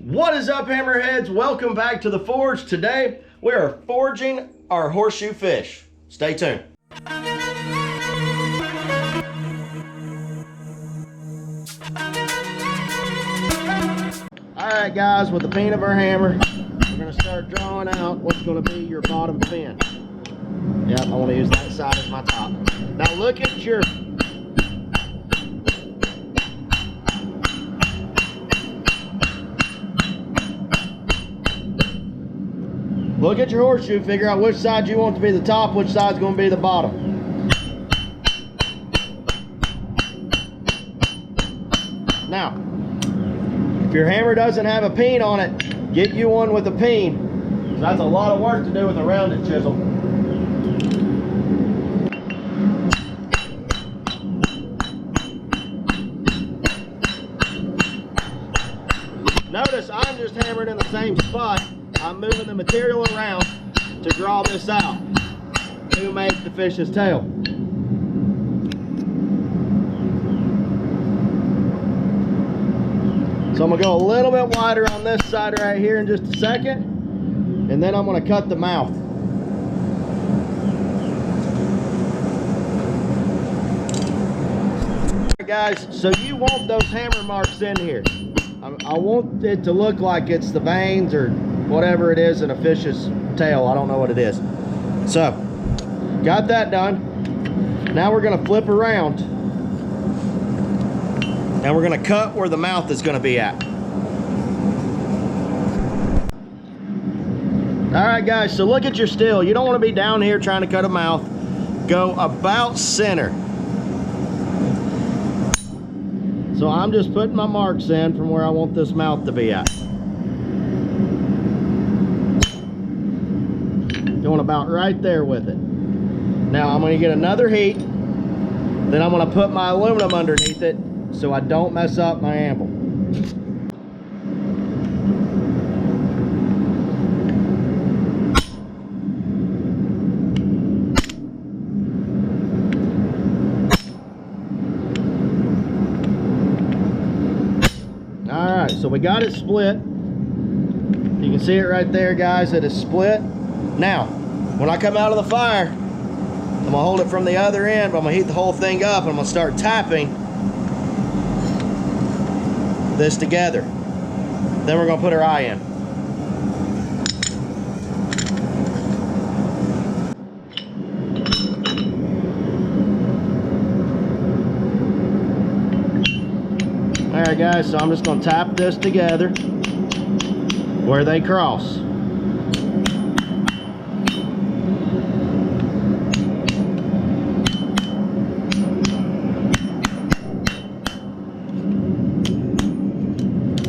What is up, hammerheads? Welcome back to the forge. Today we are forging our horseshoe fish. Stay tuned. Alright guys, with the peen of our hammer, we're going to start drawing out what's going to be your bottom fin. Yep, I want to use that side as my top. Now look at your horseshoe, figure out which side you want to be the top, which side's going to be the bottom. Now, if your hammer doesn't have a peen on it, get you one with a peen. So that's a lot of work to do with a rounded chisel. Notice I'm just hammering in the same spot. I'm moving the material around to draw this out to make the fish's tail. So I'm going to go a little bit wider on this side right here in just a second, and then I'm going to cut the mouth. Alright guys, so you want those hammer marks in here. I want it to look like it's the veins or whatever it is in a fish's tail. I don't know what it is. So, got that done. Now we're going to flip around. And we're going to cut where the mouth is going to be at. Alright guys, so look at your still. You don't want to be down here trying to cut a mouth. Go about center. So I'm just putting my marks in from where I want this mouth to be at. Going about right there with it. Now I'm going to get another heat. Then I'm going to put my aluminum underneath it so I don't mess up my anvil. Alright, so we got it split. You can see it right there, guys. It is split. Now, when I come out of the fire, I'm going to hold it from the other end, but I'm going to heat the whole thing up, and I'm going to start tapping this together. Then we're going to put our eye in. Alright guys, so I'm just going to tap this together where they cross.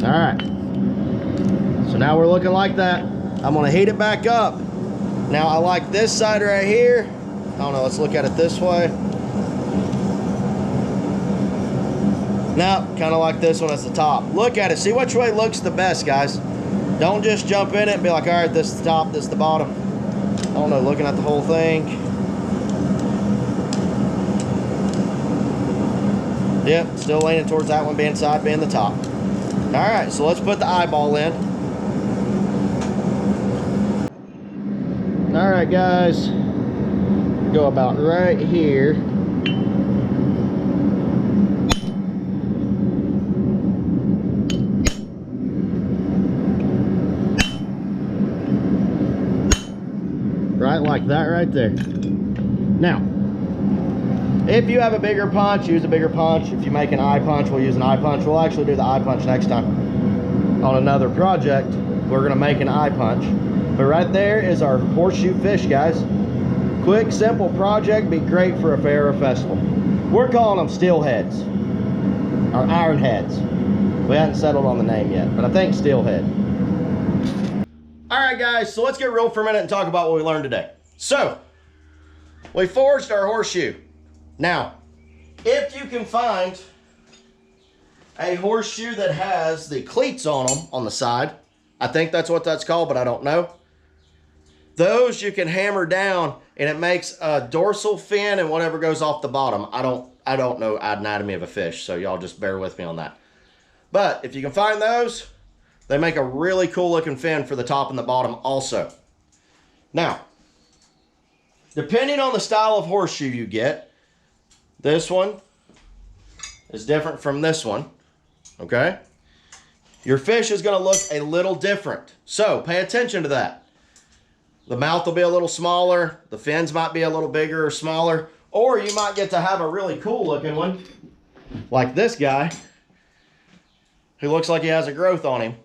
Alright, so now we're looking like that. I'm going to heat it back up. Now I like this side right here. I don't know, let's look at it this way. Now, kind of like this one as the top. Look at it, see which way looks the best, guys. Don't just jump in it and be like, alright, this is the top, this is the bottom. I don't know, looking at the whole thing. Yep, still leaning towards that one being side, being the top. Alright, so let's put the eyeball in. Alright guys, go about right here. Right like that right there. Now, if you have a bigger punch, use a bigger punch. If you make an eye punch, we'll use an eye punch. We'll actually do the eye punch next time. On another project, we're gonna make an eye punch. But right there is our horseshoe fish, guys. Quick, simple project, be great for a fair or festival. We're calling them steelheads, or iron heads. We haven't settled on the name yet, but I think steelhead. Alright guys, so let's get real for a minute and talk about what we learned today. So, we forged our horseshoe. Now, if you can find a horseshoe that has the cleats on them on the side, I think that's what that's called, but I don't know. Those you can hammer down and it makes a dorsal fin and whatever goes off the bottom. I don't know anatomy of a fish, so y'all just bear with me on that. But if you can find those They make a really cool looking fin for the top and the bottom also. Now, depending on the style of horseshoe you get, this one is different from this one, okay? Your fish is going to look a little different, so pay attention to that. The mouth will be a little smaller, the fins might be a little bigger or smaller, or you might get to have a really cool looking one, like this guy, who looks like he has a growth on him.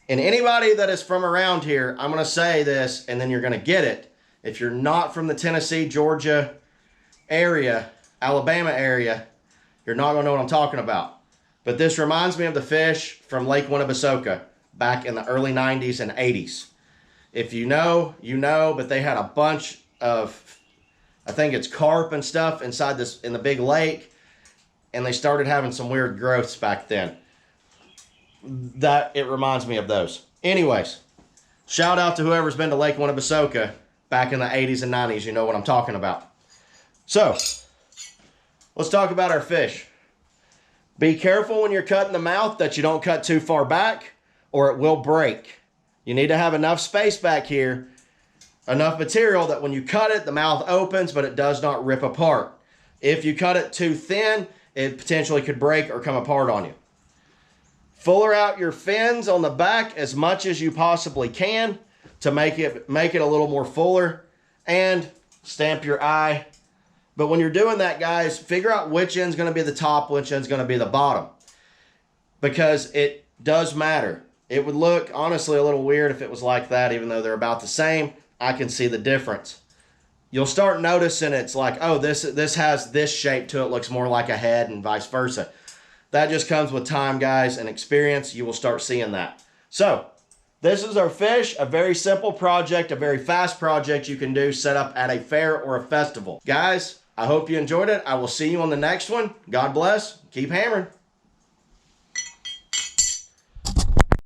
And anybody that is from around here, I'm going to say this, and then you're going to get it. If you're not from the Tennessee, Georgia area, Alabama area, you're not going to know what I'm talking about. But this reminds me of the fish from Lake Winnebasoka back in the early 90s and 80s. If you know, you know, but they had a bunch of, I think it's carp and stuff inside this, in the big lake, and they started having some weird growths back then. That, it reminds me of those. Anyways, shout out to whoever's been to Lake Winnebasoka back in the 80s and 90s. You know what I'm talking about. So, let's talk about our fish. Be careful when you're cutting the mouth that you don't cut too far back, or it will break. You need to have enough space back here, enough material that when you cut it, the mouth opens, but it does not rip apart. If you cut it too thin, it potentially could break or come apart on you. Fuller out your fins on the back as much as you possibly can to make it a little more fuller, and stamp your eye. But when you're doing that, guys, figure out which end's going to be the top, which end's going to be the bottom, because it does matter. It would look, honestly, a little weird if it was like that, even though they're about the same. I can see the difference. You'll start noticing it's like, oh, this has this shape to it, looks more like a head, and vice versa. That just comes with time, guys, and experience. You will start seeing that. So, this is our fish, a very simple project, a very fast project you can do, set up at a fair or a festival. Guys, I hope you enjoyed it. I will see you on the next one. God bless. Keep hammering.